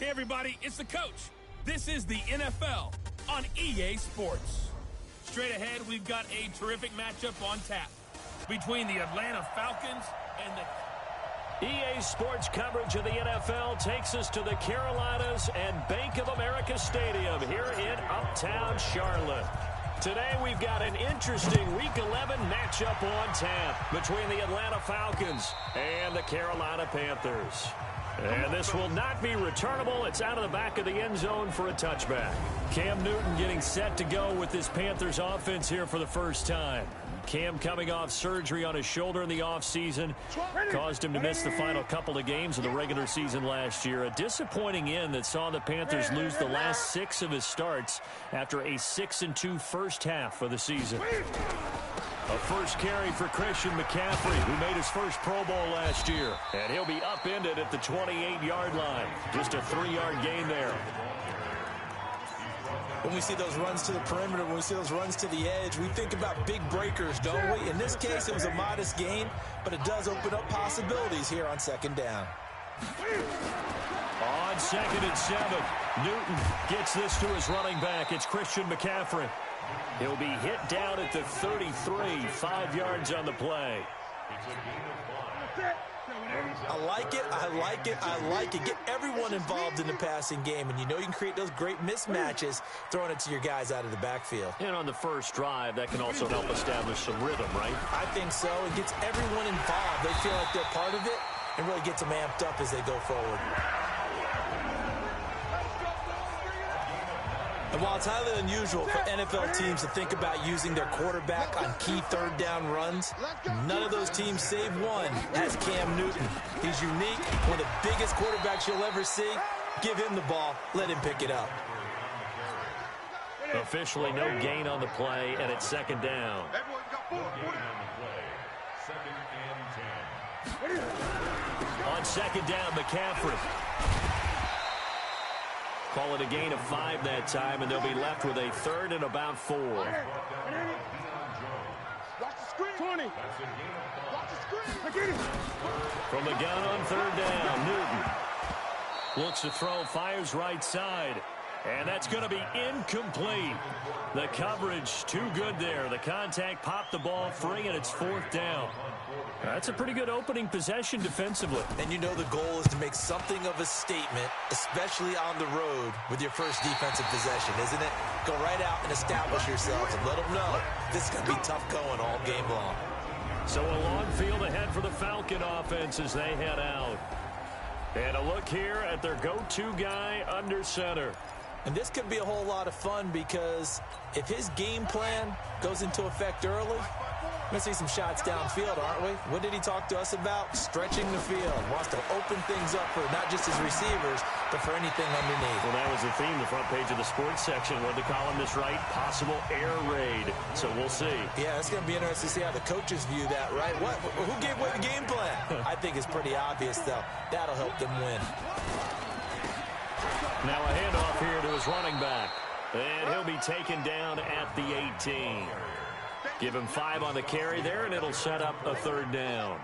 Hey, everybody, it's the coach. This is the NFL on EA Sports. Straight ahead, we've got a terrific matchup on tap between the Atlanta Falcons and the... EA Sports coverage of the NFL takes us to the Carolinas and Bank of America Stadium here in Uptown Charlotte. Today we've got an interesting Week 11 matchup on tap between the Atlanta Falcons and the Carolina Panthers. And this will not be returnable. It's out of the back of the end zone for a touchback. Cam Newton getting set to go with this Panthers offense here for the first time. Cam coming off surgery on his shoulder in the offseason. Caused him to miss the final couple of games of the regular season last year. A disappointing end that saw the Panthers lose the last 6 of his starts after a 6-2 first half of the season. A first carry for Christian McCaffrey, who made his first Pro Bowl last year. And he'll be upended at the 28-yard line. Just a 3-yard gain there. When we see those runs to the perimeter, when we see those runs to the edge, we think about big breakers, don't we? In this case, it was a modest gain, but it does open up possibilities here on second down. On 2nd and 7, Newton gets this to his running back. It's Christian McCaffrey. He'll be hit down at the 33, 5 yards on the play. I like it, I like it, I like it. Get everyone involved in the passing game, and you know you can create those great mismatches throwing it to your guys out of the backfield. And on the first drive, that can also help establish some rhythm, right? I think so. It gets everyone involved. They feel like they're part of it and really gets them amped up as they go forward. And while it's highly unusual for NFL teams to think about using their quarterback on key third down runs, none of those teams, save one, has Cam Newton. He's unique, one of the biggest quarterbacks you'll ever see. Give him the ball. Let him pick it up. Officially no gain on the play, and it's second down. On second down, McCaffrey. Call it a gain of 5 that time, and they'll be left with a 3rd and about 4. Watch the screen. 20. Watch the screen. From the gun on 3rd down, Newton looks to throw, fires right side, and that's going to be incomplete. The coverage too good there. The contact popped the ball free, and it's 4th down. That's a pretty good opening possession defensively. And you know the goal is to make something of a statement, especially on the road with your first defensive possession, isn't it? Go right out and establish yourselves and let them know this is going to be tough going all game long. So a long field ahead for the Falcon offense as they head out. And a look here at their go-to guy under center. And this could be a whole lot of fun because if his game plan goes into effect early, we're going to see some shots downfield, aren't we? What did he talk to us about? Stretching the field. Wants to open things up for not just his receivers, but for anything underneath. Well, that was the theme, the front page of the sports section. What the columnist write? Possible air raid. So we'll see. Yeah, it's going to be interesting to see how the coaches view that, right? Who gave away the game plan? I think it's pretty obvious, though. That'll help them win. Now a handoff here to his running back. And he'll be taken down at the 18. Give him 5 on the carry there, and it'll set up a 3rd down.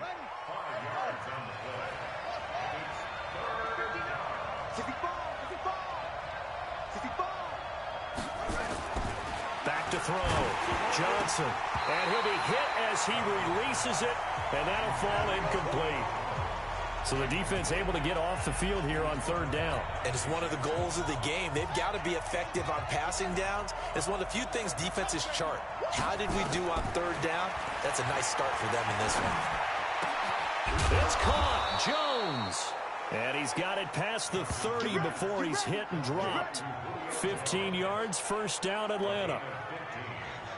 Back to throw. Johnson. And he'll be hit as he releases it, and that'll fall incomplete. So the defense able to get off the field here on 3rd down. And it's one of the goals of the game. They've got to be effective on passing downs. It's one of the few things defenses chart. How did we do on 3rd down? That's a nice start for them in this one. It's caught. Jones. And he's got it past the 30 before he's hit and dropped. 15 yards, 1st down, Atlanta.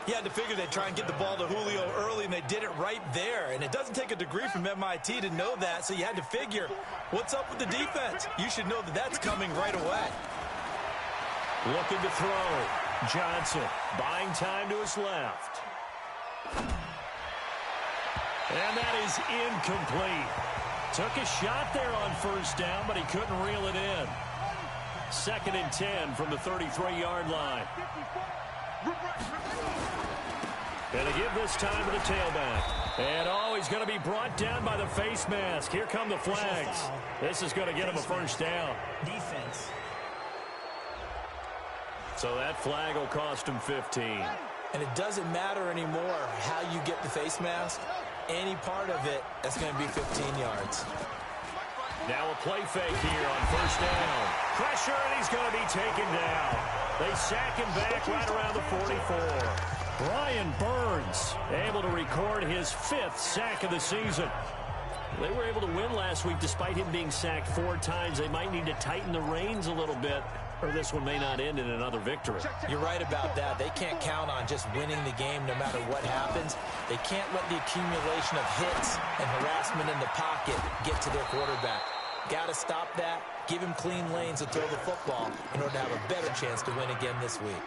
You had to figure they'd try and get the ball to Julio early, and they did it right there. And it doesn't take a degree from MIT to know that, so you had to figure, what's up with the defense? You should know that that's coming right away. Looking to throw. Johnson buying time to his left. And that is incomplete. Took a shot there on 1st down, but he couldn't reel it in. 2nd and 10 from the 33-yard line. And to give this time to the tailback. And, oh, he's going to be brought down by the face mask. Here come the flags. This is going to get him a first down. Defense. So that flag will cost him 15. And it doesn't matter anymore how you get the face mask. Any part of it, that's going to be 15 yards. Now a play fake here on first down. Pressure, and he's going to be taken down. They sack him back right around the 44. Brian Burns able to record his 5th sack of the season. They were able to win last week despite him being sacked 4 times. They might need to tighten the reins a little bit, or this one may not end in another victory. You're right about that. They can't count on just winning the game no matter what happens. They can't let the accumulation of hits and harassment in the pocket get to their quarterback. Got to stop that. Give him clean lanes to throw the football in order to have a better chance to win again this week.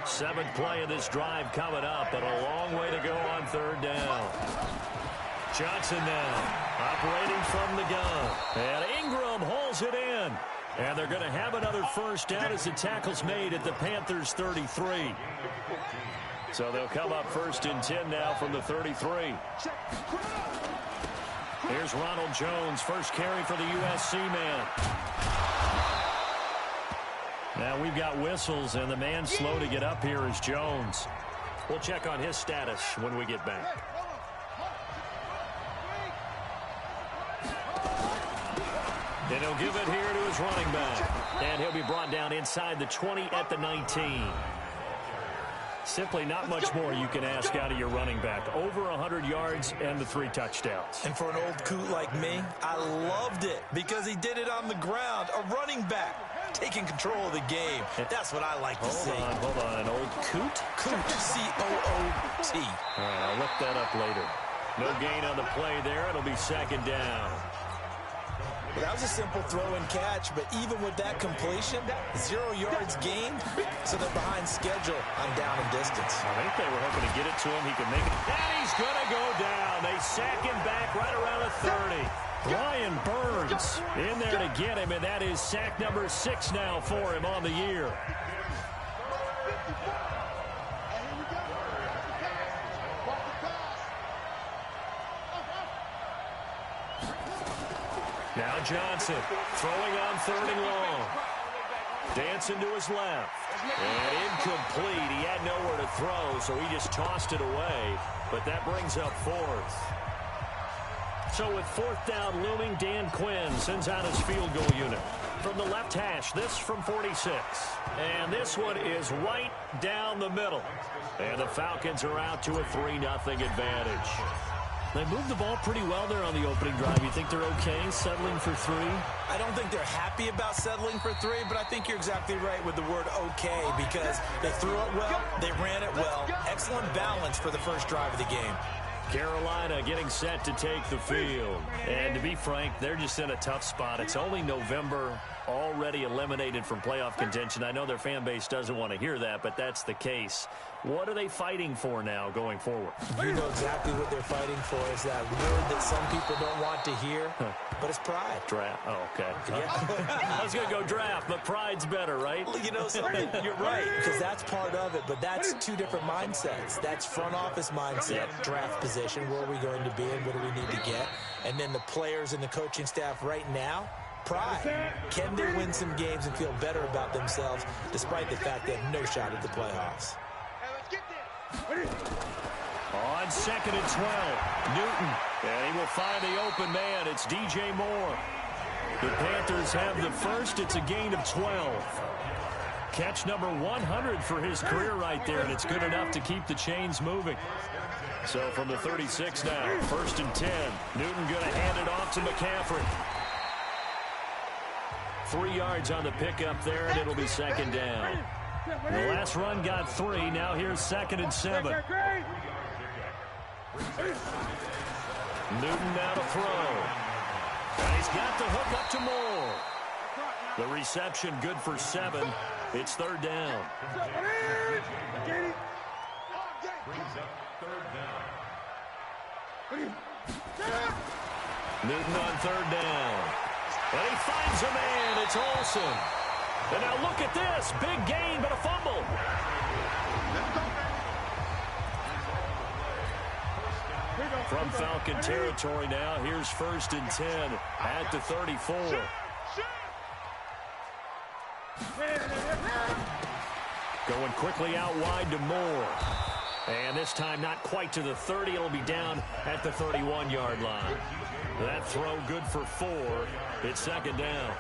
7th play of this drive coming up, but a long way to go on third down. Johnson now operating from the gun. And Ingram hauls it in. And they're going to have another first down as the tackle's made at the Panthers' 33. So they'll come up 1st and 10 now from the 33. Here's Ronald Jones, first carry for the USC man. Now we've got whistles, and the man slow to get up here is Jones. We'll check on his status when we get back. And he'll give it here to his running back. And he'll be brought down inside the 20 at the 19. Simply not much more you can ask out of your running back. Over 100 yards and the 3 touchdowns. And for an old coot like me, I loved it because he did it on the ground. A running back taking control of the game. That's what I like to see. Hold on. An old coot? Coot, C-O-O-T. All right, I'll look that up later. No gain on the play there. It'll be 2nd down. Well, that was a simple throw and catch, but even with that completion, 0 yards gained, so they're behind schedule on down and distance. I think they were hoping to get it to him. He could make it. And he's going to go down. They sack him back right around the 30. Brian Burns in there to get him, and that is sack number 6 now for him on the year. Now Johnson throwing on 3rd and long. Dancing to his left. And incomplete. He had nowhere to throw, so he just tossed it away. But that brings up 4th. So with 4th down looming, Dan Quinn sends out his field goal unit. From the left hash, this from 46. And this one is right down the middle. And the Falcons are out to a 3-0 advantage. They moved the ball pretty well there on the opening drive. You think they're okay settling for 3? I don't think they're happy about settling for 3, but I think you're exactly right with the word okay because they threw it well, they ran it well. Excellent balance for the first drive of the game. Carolina getting set to take the field. And to be frank, they're just in a tough spot. It's only November, already eliminated from playoff contention. I know their fan base doesn't want to hear that, but that's the case. What are they fighting for now going forward? You know exactly what they're fighting for is that word that some people don't want to hear, but it's pride. Draft. Oh, okay. Yeah. I was going to go draft, but pride's better, right? You know something? You're right, because that's part of it, but that's 2 different mindsets. That's front office mindset, draft position, where are we going to be and what do we need to get? And then the players and the coaching staff right now, pride. Can they win some games and feel better about themselves despite the fact they have no shot at the playoffs? On 2nd and 12, Newton, and he will find the open man. It's DJ Moore. The Panthers have the first. It's a gain of 12. Catch number 100 for his career right there, and it's good enough to keep the chains moving. So from the 36 now, 1st and 10. Newton going to hand it off to McCaffrey. 3 yards on the pickup there, and it'll be 2nd down. The last run got 3. Now here's 2nd and 7. Newton now to throw. And he's got the hook up to Moore. The reception good for 7. It's 3rd down. Newton on 3rd down. And he finds a man. It's Olsen. And now look at this. Big gain, but a fumble. From Falcon territory now, here's 1st and 10 at the 34. Going quickly out wide to Moore. And this time not quite to the 30. It'll be down at the 31-yard line. That throw good for 4. It's 2nd down.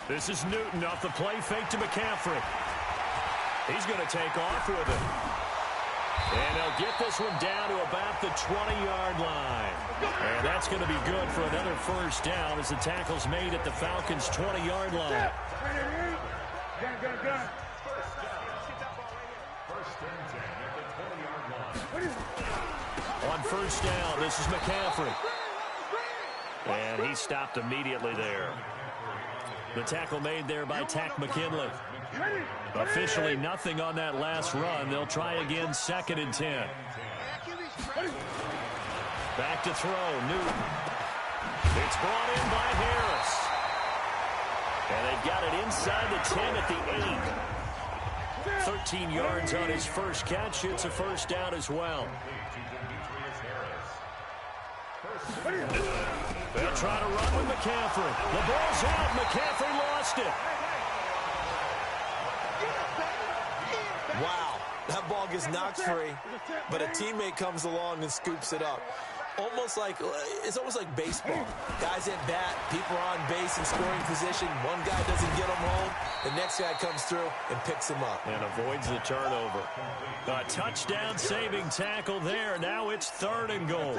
This is Newton off the play fake to McCaffrey. He's going to take off with it. And he'll get this one down to about the 20-yard line. And that's going to be good for another 1st down as the tackle's made at the Falcons' 20-yard line. On 1st down, this is McCaffrey. And he stopped immediately there. The tackle made there by Tack McKinley. Officially nothing on that last run. They'll try again, 2nd and 10. Back to throw, Newton. It's brought in by Harris. And they've got it inside the 10 at the 8. 13 yards on his first catch. It's a 1st down as well. They'll try to run with McCaffrey. The ball's out. McCaffrey lost it. Wow, that ball gets knocked free, but a teammate comes along and scoops it up. It's almost like baseball. Guys at bat, people are on base in scoring position. One guy doesn't get him home. The next guy comes through and picks him up. And avoids the turnover. A touchdown saving tackle there. Now it's 3rd and goal.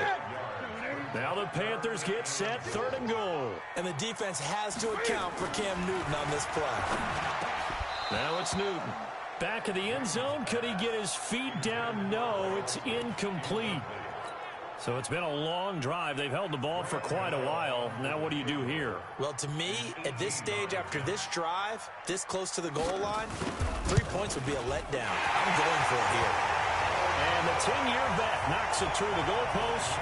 Now the Panthers get set, 3rd and goal. And the defense has to account for Cam Newton on this play. Now it's Newton. Back of the end zone. Could he get his feet down? No, it's incomplete. So it's been a long drive. They've held the ball for quite a while. Now what do you do here? Well, to me, at this stage, after this drive, this close to the goal line, 3 points would be a letdown. I'm going for it here. And the 10-year vet knocks it through the goalpost.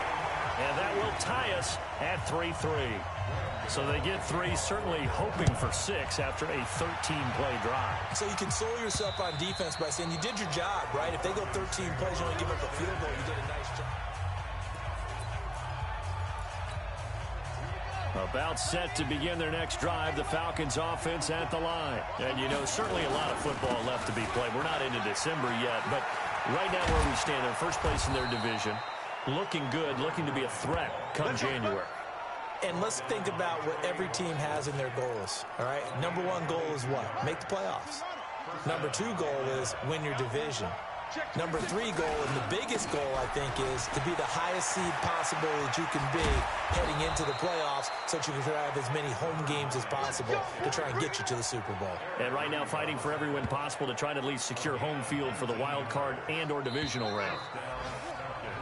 And that will tie us at 3-3. So they get 3, certainly hoping for 6 after a 13-play drive. So you console yourself on defense by saying you did your job, right? If they go 13 plays, you only give up a field goal, you did a nice job. About set to begin their next drive, the Falcons offense at the line. And, you know, certainly a lot of football left to be played. We're not into December yet, but right now where we stand, they're first place in their division. Looking good, looking to be a threat come January. And let's think about what every team has in their goals, all right? Number 1 goal is what? Make the playoffs. Number 2 goal is win your division. Number 3 goal, and the biggest goal, I think, is to be the highest seed possible that you can be heading into the playoffs so that you can have as many home games as possible to try and get you to the Super Bowl. And right now fighting for every win possible to try to at least secure home field for the wild card and or divisional round.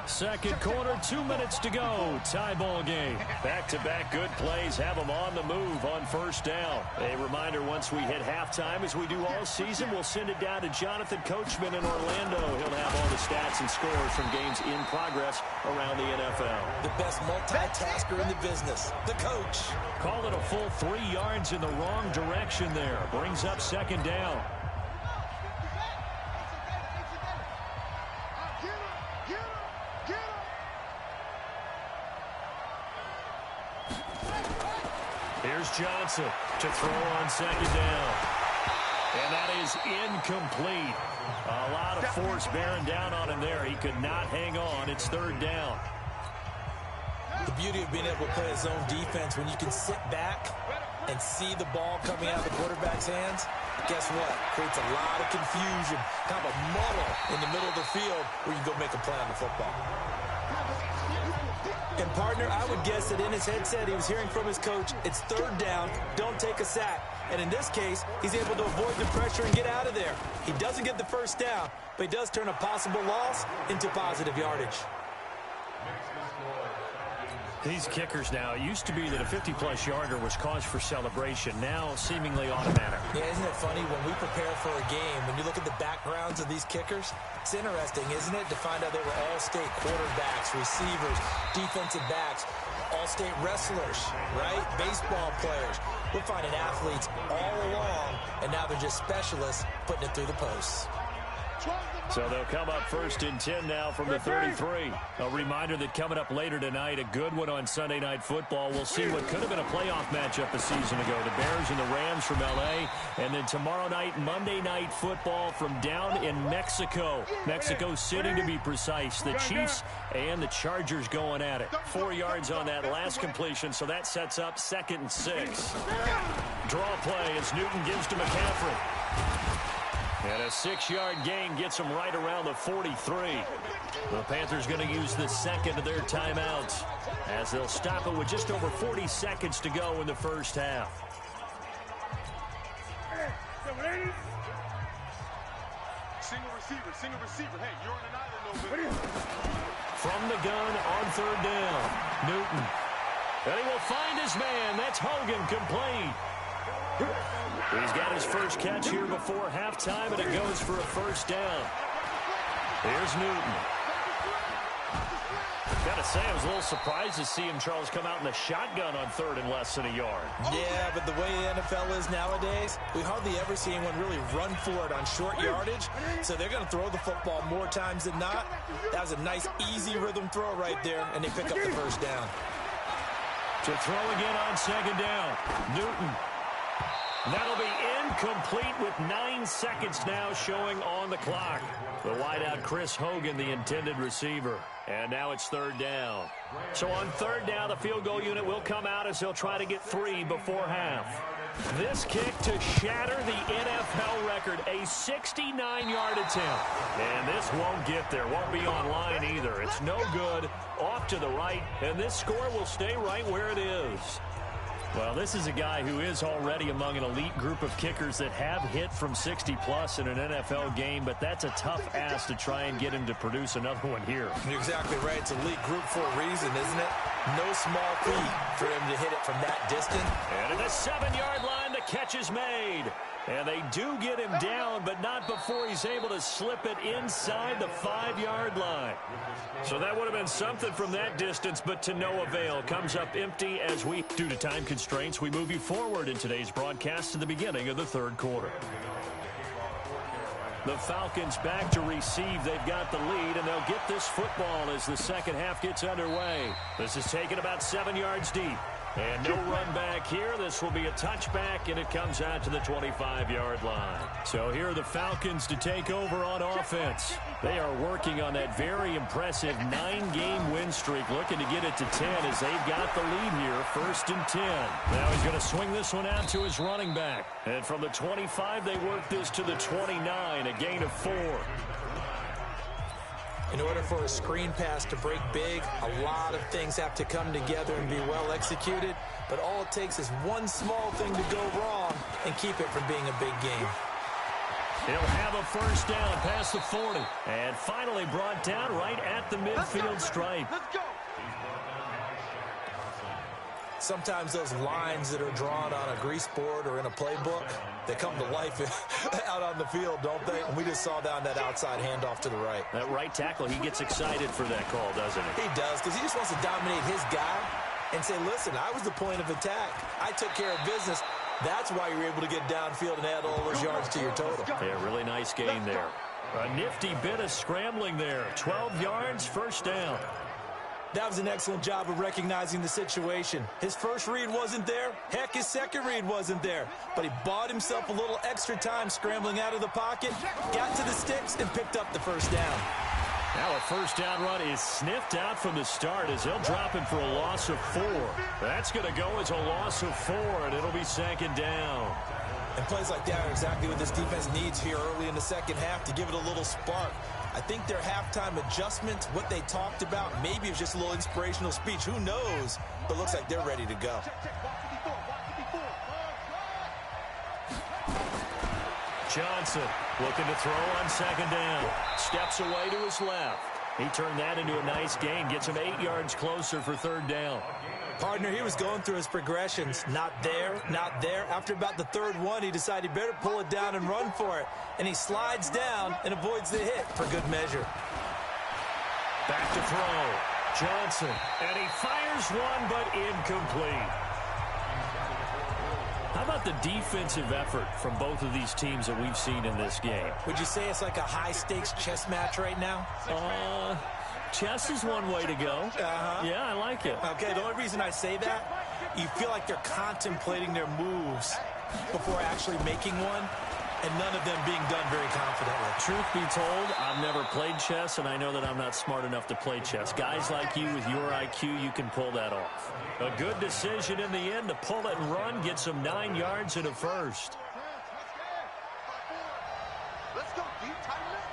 Second quarter, 2 minutes to go. Tie ball game. Back-to-back good plays have them on the move on 1st down. A reminder, once we hit halftime, as we do all season, we'll send it down to Jonathan Coachman in Orlando. He'll have all the stats and scores from games in progress around the NFL. The best multitasker in the business, the coach. Call it a full 3 yards in the wrong direction there. Brings up 2nd down. Here's Johnson to throw on 2nd down. And that is incomplete. A lot of force bearing down on him there. He could not hang on. It's 3rd down. The beauty of being able to play a zone defense when you can sit back and see the ball coming out of the quarterback's hands, guess what? Creates a lot of confusion, kind of a muddle in the middle of the field where you can go make a play on the football. And, partner, I would guess that in his headset he was hearing from his coach, it's 3rd down, don't take a sack. And in this case, he's able to avoid the pressure and get out of there. He doesn't get the 1st down, but he does turn a possible loss into positive yardage. These kickers now, it used to be that a 50-plus yarder was cause for celebration. Now, seemingly automatic. Yeah, isn't it funny when we prepare for a game, when you look at the backgrounds of these kickers, it's interesting, isn't it, to find out they were all-state quarterbacks, receivers, defensive backs, all-state wrestlers, right? Baseball players. We're finding athletes all along, and now they're just specialists putting it through the posts. So they'll come up 1st and 10 now from the 33. A reminder that coming up later tonight, a good one on Sunday Night Football. We'll see what could have been a playoff matchup a season ago. The Bears and the Rams from L.A. And then tomorrow night, Monday Night Football from down in Mexico. Mexico City, to be precise. The Chiefs and the Chargers going at it. 4 yards on that last completion, so that sets up 2nd and 6. Draw play as Newton gives to McCaffrey. And a 6-yard gain gets them right around the 43. The Panthers going to use the second of their timeouts as they'll stop it with just over 40 seconds to go in the first half. Single receiver. Hey, you're on an island over there. From the gun on 3rd down, Newton. And he will find his man. That's Hogan, complete. He's got his first catch here before halftime, and it goes for a 1st down. Here's Newton. Gotta say, I was a little surprised to see him, Charles, come out in the shotgun on 3rd and less than a yard. Yeah, but the way the NFL is nowadays, we hardly ever see anyone really run for it on short yardage, so they're going to throw the football more times than not. That was a nice, easy rhythm throw right there, and they pick up the 1st down. To throw again on 2nd down, Newton. That'll be incomplete with 9 seconds now showing on the clock. The wideout, Chris Hogan, the intended receiver. And now it's 3rd down. So on 3rd down, the field goal unit will come out as they'll try to get 3 before half. This kick to shatter the NFL record, a 69-yard attempt. And this won't get there, won't be online either. It's no good, off to the right, and this score will stay right where it is. Well, this is a guy who is already among an elite group of kickers that have hit from 60-plus in an NFL game, but that's a tough ask to try and get him to produce another one here. You're exactly right. It's an elite group for a reason, isn't it? No small feat for him to hit it from that distance. And at the 7-yard line, the catch is made. And they do get him down, but not before he's able to slip it inside the 5-yard line. So that would have been something from that distance, but to no avail. Comes up empty as we, due to time constraints, we move you forward in today's broadcast to the beginning of the 3rd quarter. The Falcons back to receive. They've got the lead, and they'll get this football as the second half gets underway. This is taken about 7 yards deep. And no run back here. This will be a touchback, and it comes out to the 25-yard line. So here are the Falcons to take over on offense. They are working on that very impressive 9-game win streak, looking to get it to 10 as they've got the lead here, 1st and 10. Now he's going to swing this one out to his running back. And from the 25, they work this to the 29, a gain of 4. In order for a screen pass to break big, a lot of things have to come together and be well executed. But all it takes is one small thing to go wrong and keep it from being a big game. He'll have a 1st down past the 40. And finally brought down right at the midfield stripe. Let's go. Sometimes those lines that are drawn on a grease board or in a playbook, they come to life out on the field, don't they? And we just saw down that outside handoff to the right. That right tackle, he gets excited for that call, doesn't he? He does, because he just wants to dominate his guy and say, listen, I was the point of attack. I took care of business. That's why you're able to get downfield and add all those yards to your total. Yeah, really nice gain there. A nifty bit of scrambling there. 12 yards, 1st down. That was an excellent job of recognizing the situation. His first read wasn't there. Heck, his second read wasn't there. But he bought himself a little extra time scrambling out of the pocket, got to the sticks, and picked up the 1st down. Now a 1st down run is sniffed out from the start as they'll drop him for a loss of 4. That's going to go as a loss of 4, and it'll be 2nd down. And plays like that are exactly what this defense needs here early in the second half to give it a little spark. I think their halftime adjustment, what they talked about, maybe it was just a little inspirational speech. Who knows? But it looks like they're ready to go. Johnson looking to throw on 2nd down. Steps away to his left. He turned that into a nice gain. Gets him 8 yards closer for third down. Partner, he was going through his progressions. Not there, not there. After about the third one, he decided he better pull it down and run for it. And he slides down and avoids the hit for good measure. Back to throw. Johnson. And he fires one, but incomplete. How about the defensive effort from both of these teams that we've seen in this game? Would you say it's like a high-stakes chess match right now? Chess is one way to go. Yeah, I like it. Okay, the only reason I say that, you feel like they're contemplating their moves before actually making one, and none of them being done very confidently. Truth be told, I've never played chess, and I know that I'm not smart enough to play chess. Guys like you with your IQ, you can pull that off. A good decision in the end to pull it and run, get some 9 yards and a first. Let's go deep, tighten up.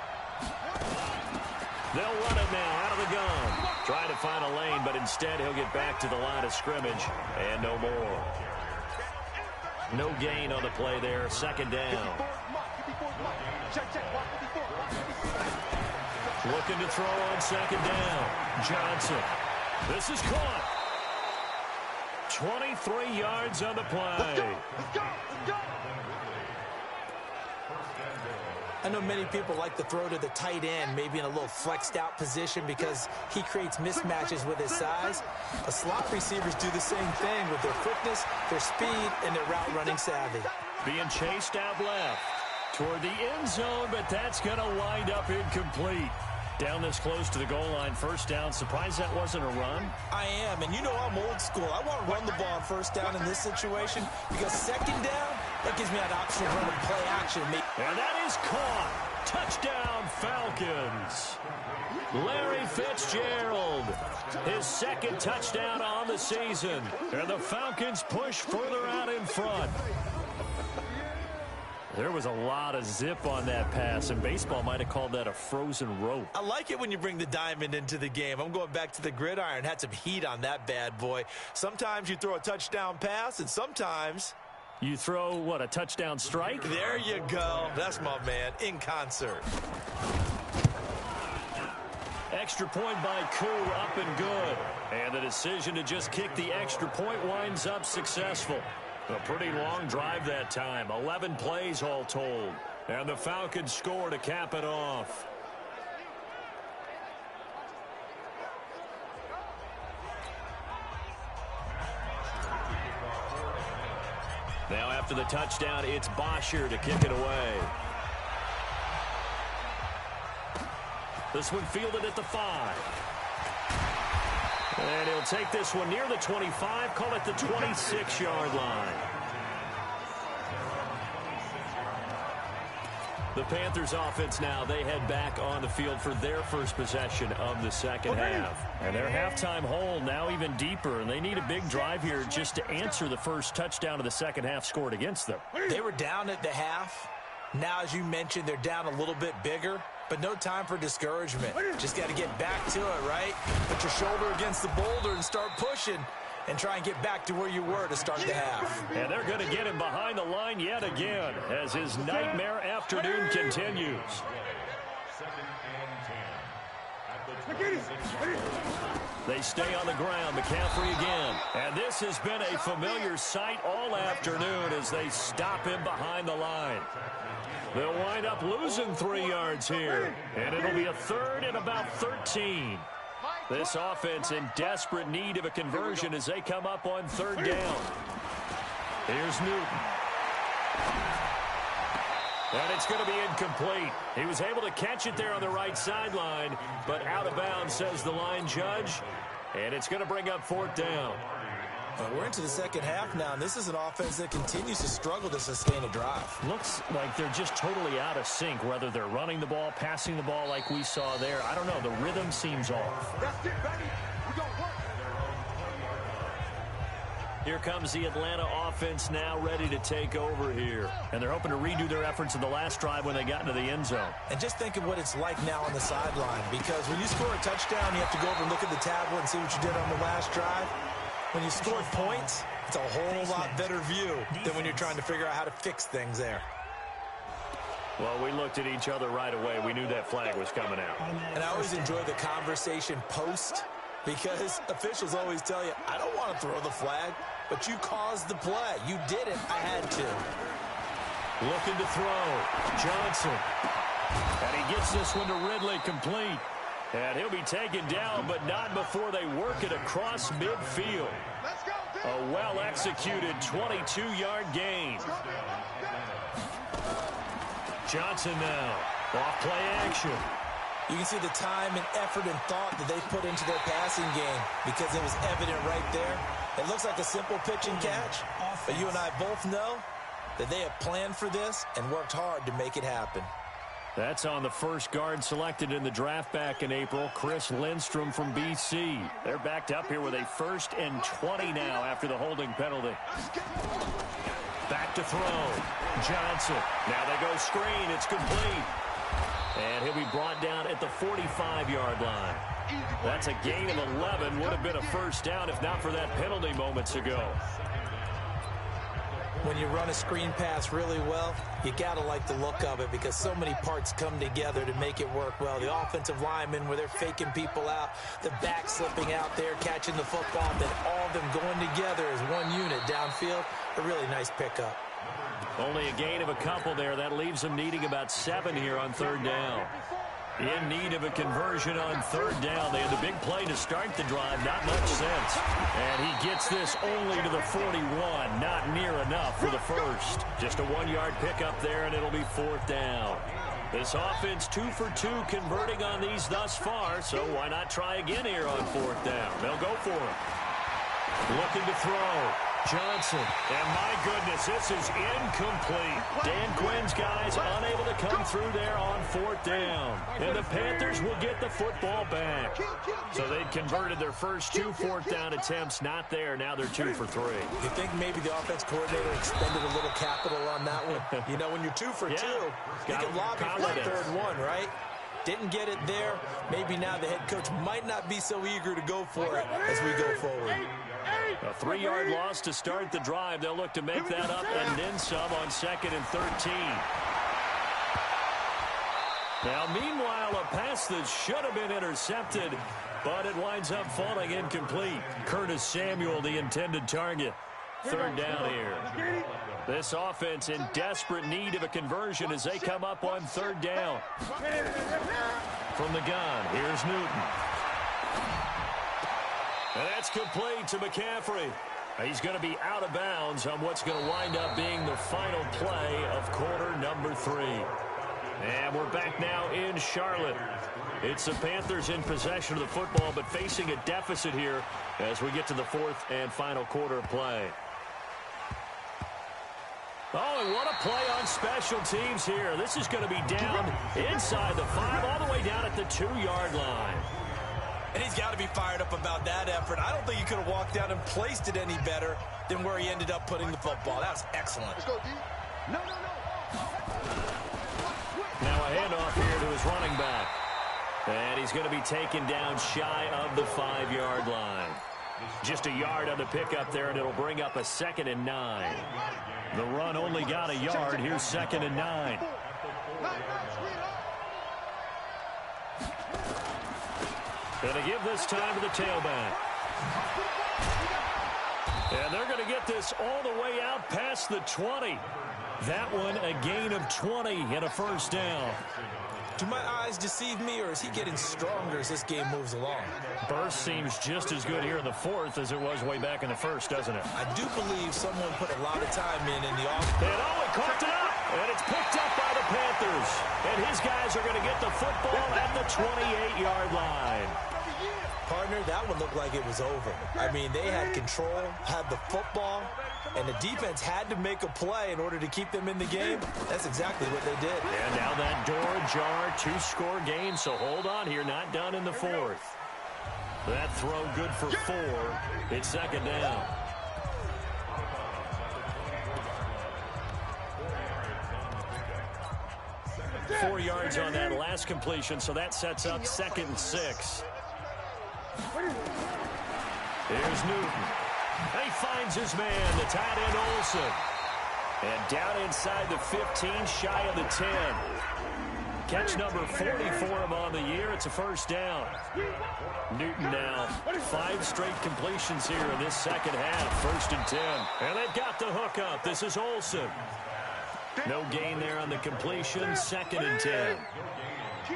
They'll run it now out of the gun. Trying to find a lane, but instead he'll get back to the line of scrimmage. And no more. No gain on the play there. Second down. Looking to throw on second down. Johnson. This is caught. 23 yards on the play. Let's go, let's go, let's go. I know many people like to throw to the tight end, maybe in a little flexed out position because he creates mismatches with his size. The slot receivers do the same thing with their quickness, their speed, and their route running savvy. Being chased out left toward the end zone, but that's going to wind up incomplete. Down this close to the goal line, first down. Surprised that wasn't a run? I am, and you know I'm old school. I want to run the ball on first down in this situation because second down, that gives me that option of running play action. And that is caught. Touchdown, Falcons. Larry Fitzgerald, his second touchdown on the season. And the Falcons push further out in front. There was a lot of zip on that pass, and baseball might have called that a frozen rope. I like it when you bring the diamond into the game. I'm going back to the gridiron. Had some heat on that bad boy. Sometimes you throw a touchdown pass, and sometimes you throw, what, a touchdown strike? There you go. That's my man, in concert. Extra point by Koo, up and good. And the decision to just kick the extra point winds up successful. A pretty long drive that time. 11 plays all told. And the Falcons score to cap it off. Now after the touchdown, it's Bosher to kick it away. This one fielded at the 5. And he'll take this one near the 25, call it the 26-yard line. The Panthers offense now, they head back on the field for their first possession of the second half. And their halftime hole now even deeper, and they need a big drive here just to answer the first touchdown of the second half scored against them. They were down at the half. Now, as you mentioned, they're down a little bit bigger, but no time for discouragement. Just got to get back to it, right? Put your shoulder against the boulder and start pushing and try and get back to where you were to start the half. And they're going to get him behind the line yet again as his nightmare afternoon continues. They stay on the ground. McCaffrey again. And this has been a familiar sight all afternoon as they stop him behind the line. They'll wind up losing 3 yards here. And it'll be a third and about 13. This offense in desperate need of a conversion as they come up on third down. Here's Newton. And it's going to be incomplete. He was able to catch it there on the right sideline, but out of bounds, says the line judge. And it's going to bring up fourth down. We're into the second half now, and this is an offense that continues to struggle to sustain a drive. Looks like they're just totally out of sync, whether they're running the ball, passing the ball like we saw there. I don't know. The rhythm seems off. Let's get ready. We gon' work. Here comes the Atlanta offense now ready to take over here. And they're hoping to redo their efforts in the last drive when they got into the end zone. And just think of what it's like now on the sideline, because when you score a touchdown, you have to go over and look at the tablet and see what you did on the last drive. When you score points, it's a whole lot better view than when you're trying to figure out how to fix things there. Well, we looked at each other right away. We knew that flag was coming out. And I always enjoy the conversation post because officials always tell you, I don't want to throw the flag, but you caused the play. You did it. I had to. Looking to throw. Johnson. And he gets this one to Ridley complete. And he'll be taken down, but not before they work it across midfield. A well-executed 22-yard gain. Johnson now. Off play action. You can see the time and effort and thought that they put into their passing game because it was evident right there. It looks like a simple pitch and catch, but you and I both know that they have planned for this and worked hard to make it happen. That's on the first guard selected in the draft back in April, Chris Lindstrom from BC. They're backed up here with a 1st and 20 now after the holding penalty. Back to throw. Johnson. Now they go screen. It's complete. And he'll be brought down at the 45-yard line. That's a gain of 11. Would have been a first down if not for that penalty moments ago. When you run a screen pass really well, you got to like the look of it because so many parts come together to make it work well. The offensive linemen, where they're faking people out, the back slipping out there, catching the football, then all of them going together as one unit downfield. A really nice pickup. Only a gain of a couple there. That leaves them needing about 7 here on 3rd down. In need of a conversion on 3rd down. They had the big play to start the drive. Not much sense. And he gets this only to the 41. Not near enough for the first. Just a 1-yard pickup there, and it'll be 4th down. This offense 2 for 2 converting on these thus far, so why not try again here on 4th down? They'll go for it. Looking to throw. Johnson. And my goodness, this is incomplete. Dan Quinn's guys unable to come through there on 4th down. And the Panthers will get the football back. So they'd converted their first 2 4th down attempts. Not there. Now they're 2 for 3. You think maybe the offense coordinator expended a little capital on that one? You know, when you're 2 for 2, you can lobby for that 3rd one, right? Didn't get it there. Maybe now the head coach might not be so eager to go for it as we go forward. A 3-yard loss to start the drive. They'll look to make that up and then some on 2nd and 13. Now, meanwhile, a pass that should have been intercepted, but it winds up falling incomplete. Curtis Samuel, the intended target. 3rd down here. This offense in desperate need of a conversion as they come up on 3rd down. From the gun, here's Newton. And that's complete to McCaffrey. He's going to be out of bounds on what's going to wind up being the final play of quarter number 3. And we're back now in Charlotte. It's the Panthers in possession of the football, but facing a deficit here as we get to the 4th and final quarter of play. Oh, and what a play on special teams here. This is going to be down inside the 5, all the way down at the 2-yard line. And he's got to be fired up about that effort. I don't think he could have walked down and placed it any better than where he ended up putting the football. That was excellent. Let's go, D. No. Now a handoff here to his running back. And he's going to be taken down shy of the 5-yard line. Just a yard on the pickup there, and it'll bring up a 2nd and 9. The run only got a yard. Here's 2nd and 9. Going to give this time to the tailback. And they're going to get this all the way out past the 20. That one a gain of 20 and a first down. Do my eyes deceive me, or is he getting stronger as this game moves along? Burst seems just as good here in the 4th as it was way back in the 1st, doesn't it? I do believe someone put a lot of time in the offense. And he coughed it up. And it's picked up by the Panthers. And his guys are going to get the football at the 28-yard line. Partner, that one looked like it was over. I mean, they had control, had the football, and the defense had to make a play in order to keep them in the game. That's exactly what they did. And now that door ajar, 2-score game, so hold on here, not done in the 4th. That throw good for 4. It's 2nd down. Four yards on that last completion, so that sets up 2nd and 6. Here's Newton. And he finds his man, the tight end Olsen. And down inside the 15, shy of the 10. Catch number 40 for him on the year. It's a first down. Newton now 5 straight completions here in this second half. 1st and 10. And they've got the hook up. This is Olsen. No gain there on the completion. 2nd and 10.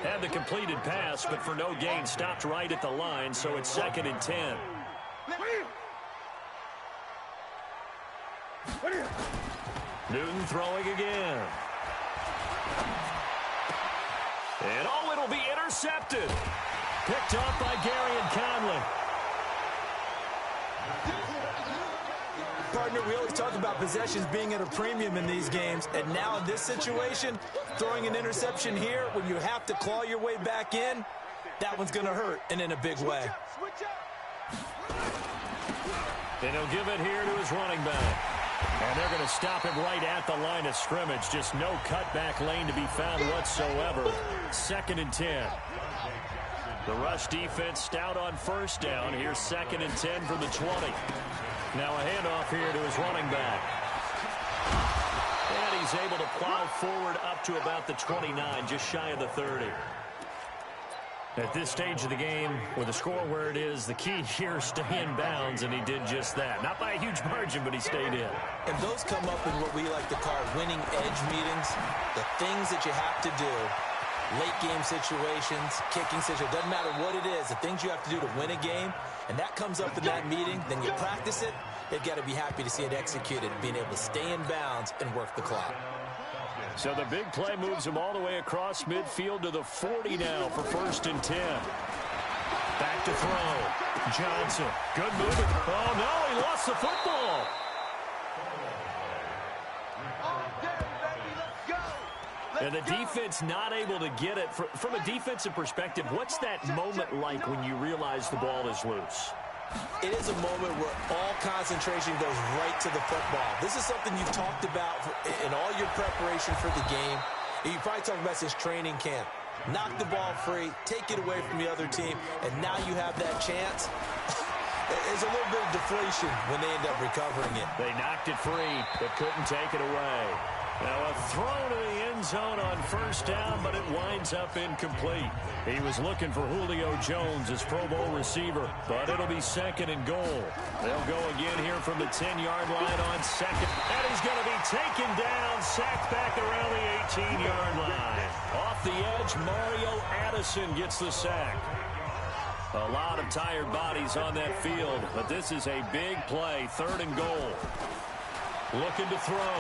Had the completed pass, but for no gain, stopped right at the line, so it's 2nd and 10. Newton throwing again. And oh, it'll be intercepted. Picked off by Gary and Conley. Partner, we always talk about possessions being at a premium in these games, and now in this situation, throwing an interception here when you have to claw your way back in, that one's going to hurt, and in a big way. And he'll give it here to his running back. And they're going to stop him right at the line of scrimmage. Just no cutback lane to be found whatsoever. 2nd and 10. The rush defense stout on 1st down. Here's 2nd and 10 from the 20. Now a handoff here to his running back. And he's able to plow forward up to about the 29, just shy of the 30. At this stage of the game, with the score where it is, the key here is stay in bounds, and he did just that. Not by a huge margin, but he stayed in. And those come up in what we like to call winning edge meetings. The things that you have to do, late game situations, kicking situations, doesn't matter what it is, the things you have to do to win a game, and that comes up in that meeting, then you practice it, you've got to be happy to see it executed, being able to stay in bounds and work the clock. So the big play moves him all the way across midfield to the 40 now for 1st and 10. Back to throw. Johnson. Good move. Oh, no, he lost the football. And the defense not able to get it. From a defensive perspective, what's that moment like when you realize the ball is loose? It is a moment where all concentration goes right to the football. This is something you've talked about in all your preparation for the game. You probably talked about since training camp. Knock the ball free, take it away from the other team, and now you have that chance. There's a little bit of deflation when they end up recovering it. They knocked it free, but couldn't take it away. Now a throw to the end zone on 1st down, but it winds up incomplete. He was looking for Julio Jones, his Pro Bowl receiver, but it'll be 2nd and goal. They'll go again here from the 10-yard line on 2nd. And he's going to be taken down, sacked back around the 18-yard line. Off the edge, Mario Addison gets the sack. A lot of tired bodies on that field, but this is a big play, 3rd and goal. Looking to throw.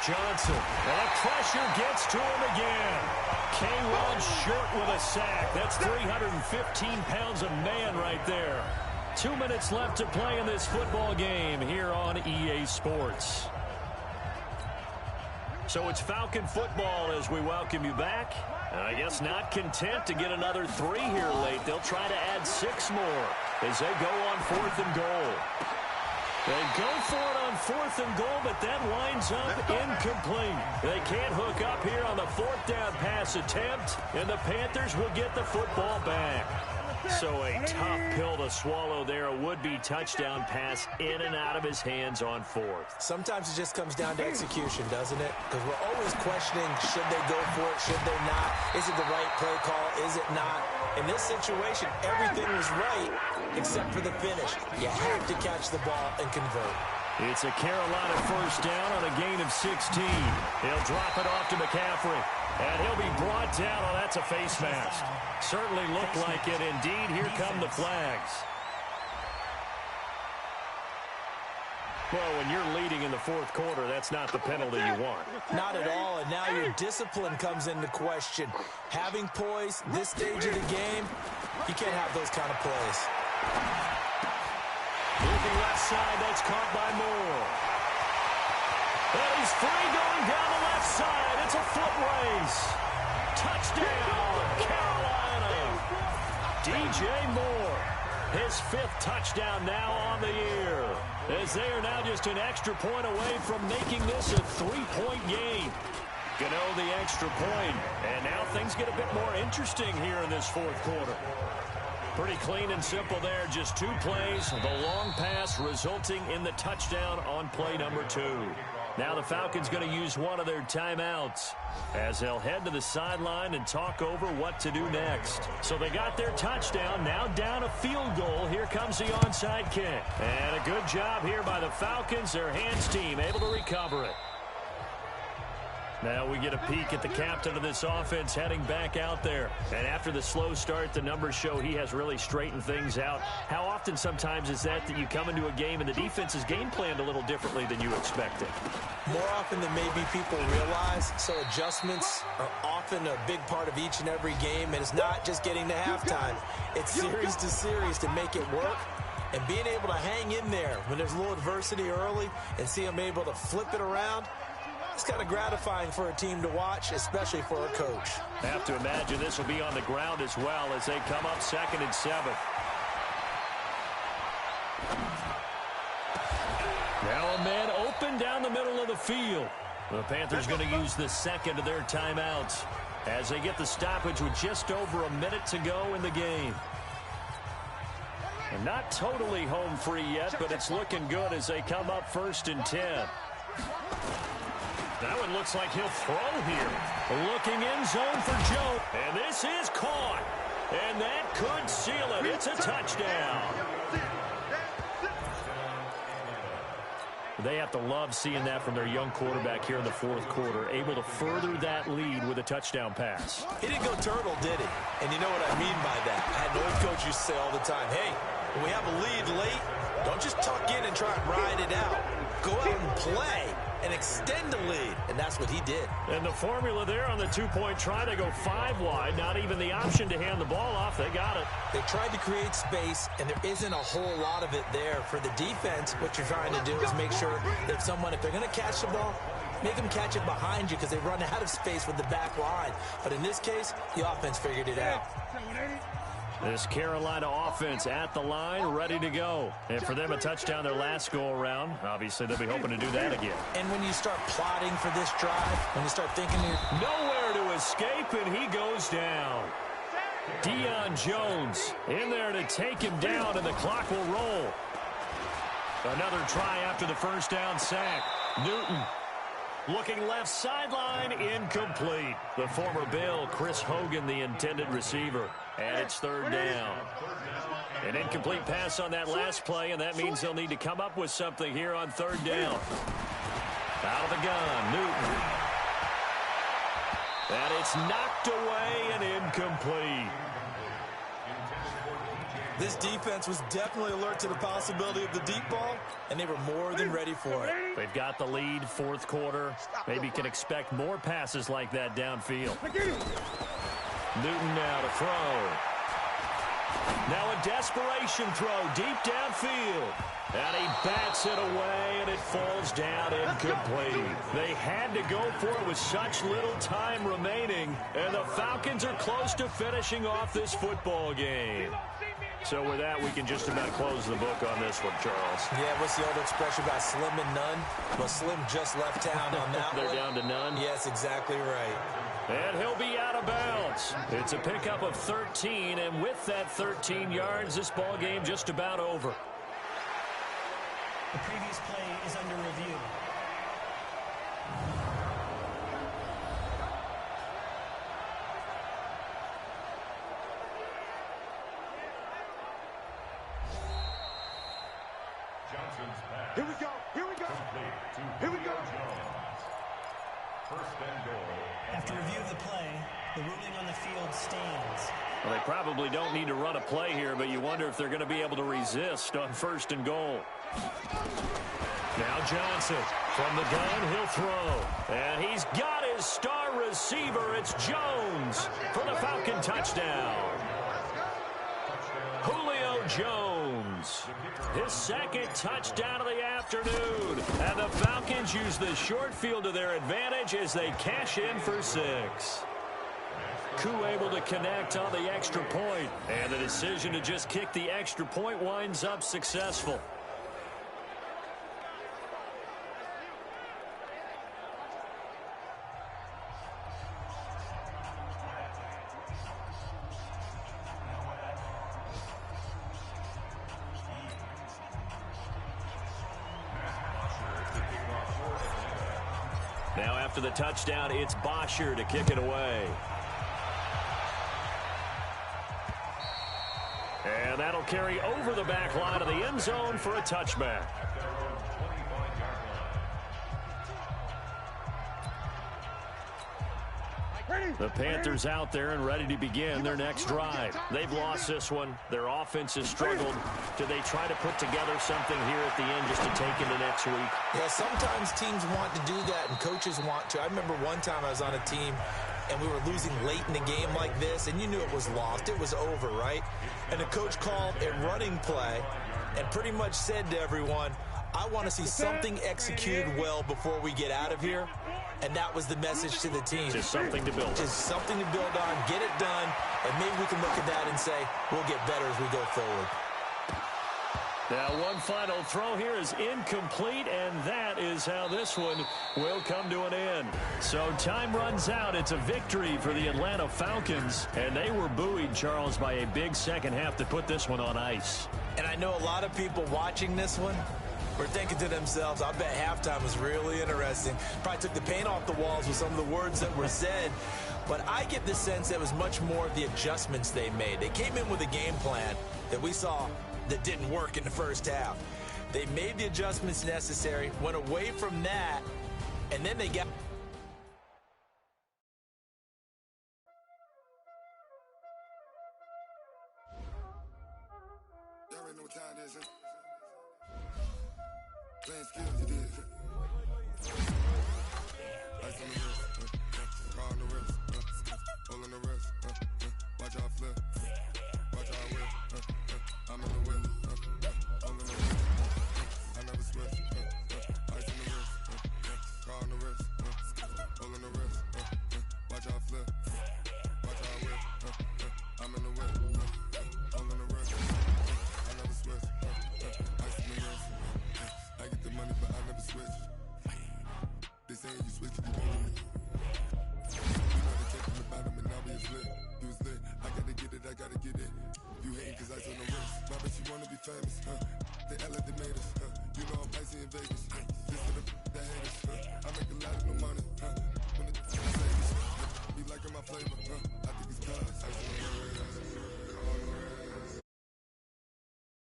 Johnson. And the pressure gets to him again. K-Rod short with a sack. That's 315 pounds of man right there. 2 minutes left to play in this football game here on EA Sports. So it's Falcon football as we welcome you back. And I guess not content to get another 3 here late. They'll try to add 6 more as they go on 4th and goal. They go for it on 4th and goal, but that winds up incomplete. They can't hook up here on the 4th down pass attempt, and the Panthers will get the football back. So a tough pill to swallow there. A would-be touchdown pass in and out of his hands on 4th. Sometimes it just comes down to execution, doesn't it? Because we're always questioning, should they go for it, should they not? Is it the right play call, is it not? In this situation, everything was right except for the finish. You have to catch the ball and convert. It's a Carolina 1st down on a gain of 16. He'll drop it off to McCaffrey. And he'll be brought down. Oh, that's a face mask. Certainly looked like it. Indeed, here come the flags. Well, when you're leading in the 4th quarter, that's not the penalty you want. Not at all, and now your discipline comes into question. Having poise, this stage of the game, you can't have those kind of plays. Moving left side, that's caught by Moore. And he's free going down the left side. It's a foot race. Touchdown, Carolina. DJ Moore, his 5th touchdown now on the year. As they are now just an extra point away from making this a 3-point game. Gano the extra point. And now things get a bit more interesting here in this 4th quarter. Pretty clean and simple there. Just 2 plays. The long pass resulting in the touchdown on play number 2. Now the Falcons going to use one of their timeouts as they'll head to the sideline and talk over what to do next. So they got their touchdown, now down a field goal. Here comes the onside kick. And a good job here by the Falcons, their hands team, able to recover it. Now we get a peek at the captain of this offense heading back out there. And after the slow start, the numbers show he has really straightened things out. How often sometimes is that you come into a game and the defense is game planned a little differently than you expected? More often than maybe people realize. So adjustments are often a big part of each and every game. And it's not just getting to halftime. It's series to series to make it work. And being able to hang in there when there's a little adversity early and see them able to flip it around, it's kind of gratifying for a team to watch, especially for a coach. I have to imagine this will be on the ground as well as they come up 2nd and 7. Now a man open down the middle of the field. The Panthers going to use the second of their timeouts as they get the stoppage with just over a minute to go in the game. And not totally home free yet, but it's looking good as they come up 1st and 10. That one looks like he'll throw here. Looking in zone for Joe. And this is caught. And that could seal it. It's a touchdown. They have to love seeing that from their young quarterback here in the 4th quarter, able to further that lead with a touchdown pass. He didn't go turtle, did he? And you know what I mean by that. I had an old coach used to say all the time, hey, when we have a lead late, don't just tuck in and try and ride it out. Go out and play and extend the lead, and that's what he did. And the formula there on the 2-point try to go 5 wide, not even the option to hand the ball off. They got it. They tried to create space, and there isn't a whole lot of it there. For the defense, what you're trying to do is make sure that if they're going to catch the ball, make them catch it behind you because they run out of space with the back line. But in this case, the offense figured it out. This Carolina offense at the line, ready to go. And for them, a touchdown their last go-around. Obviously, they'll be hoping to do that again. And when you start plotting for this drive, when you start thinking you're nowhere to escape, and he goes down. Deion Jones in there to take him down, and the clock will roll. Another try after the first down sack. Newton looking left sideline, incomplete. The former Bill, Chris Hogan, the intended receiver. And it's 3rd down. An incomplete pass on that last play, and that means they'll need to come up with something here on 3rd down. Out of the gun, Newton. And it's knocked away and incomplete. This defense was definitely alert to the possibility of the deep ball, and they were more than ready for it. They've got the lead, 4th quarter. Maybe can expect more passes like that downfield. Newton now to throw. Now a desperation throw deep downfield. And he bats it away, and it falls down incomplete. They had to go for it with such little time remaining, and the Falcons are close to finishing off this football game. So with that, we can just about close the book on this one, Charles. Yeah, what's the old expression about slim and none? Well, Slim just left town on that They're one. down to none? Yes, exactly right. And he'll be out of bounds. It's a pickup of 13, and with that 13 yards, this ball game just about over. The previous play is under review. Here we go. Here we go. Here we go. First and goal. After review of the play, the ruling on the field stands. Well, they probably don't need to run a play here, but you wonder if they're going to be able to resist on 1st and goal. Now Johnson from the gun, he'll throw. And he's got his star receiver. It's Jones for the Falcon touchdown. Julio Jones, his 2nd touchdown of the afternoon. And the Falcons use the short field to their advantage as they cash in for 6. Koo able to connect on the extra point. And the decision to just kick the extra point winds up successful. Now after the touchdown, it's Bosher to kick it away. And that'll carry over the back line of the end zone for a touchback. The Panthers out there and ready to begin their next drive. They've lost this one. Their offense has struggled. Do they try to put together something here at the end just to take into next week? Yeah, sometimes teams want to do that and coaches want to. I remember one time I was on a team and we were losing late in the game like this, and you knew it was lost. It was over, right? And the coach called a running play and pretty much said to everyone, I want to see something executed well before we get out of here. And that was the message to the team. Just something to build on. Just something to build on, get it done, and maybe we can look at that and say, we'll get better as we go forward. Now, one final throw here is incomplete, and that is how this one will come to an end. So time runs out. It's a victory for the Atlanta Falcons, and they were buoyed, Charles, by a big second half to put this one on ice. And I know a lot of people watching this one were thinking to themselves, I bet halftime was really interesting. Probably took the paint off the walls with some of the words that were said. But I get the sense that it was much more of the adjustments they made. They came in with a game plan that we saw that didn't work in the first half. They made the adjustments necessary, went away from that, and then they got... Y'all already know what time it is, huh? Playing skills, you did. Ice on the wrist, car on the wrist, hole on the wrist, watch out flip, watch out whip, I'm in the whip, hole in the wrist, I never switch, ice on the wrist, car on the wrist, hole in the wrist, watch out flip, watch out whip, I'm in the whip, hole in the wrist, I never switch, ice on the wrist. I get the money, but I never switch. They saying you switch, you know it. You know they came from the bottom and now we is lit. You was lit, I gotta get it, I gotta get it. You hating cause I on the wrist. My bitch, you wanna be famous, huh? They LA, they made us, huh? You know I'm icy in Vegas, huh? This to the that haters, huh? I make a lot of no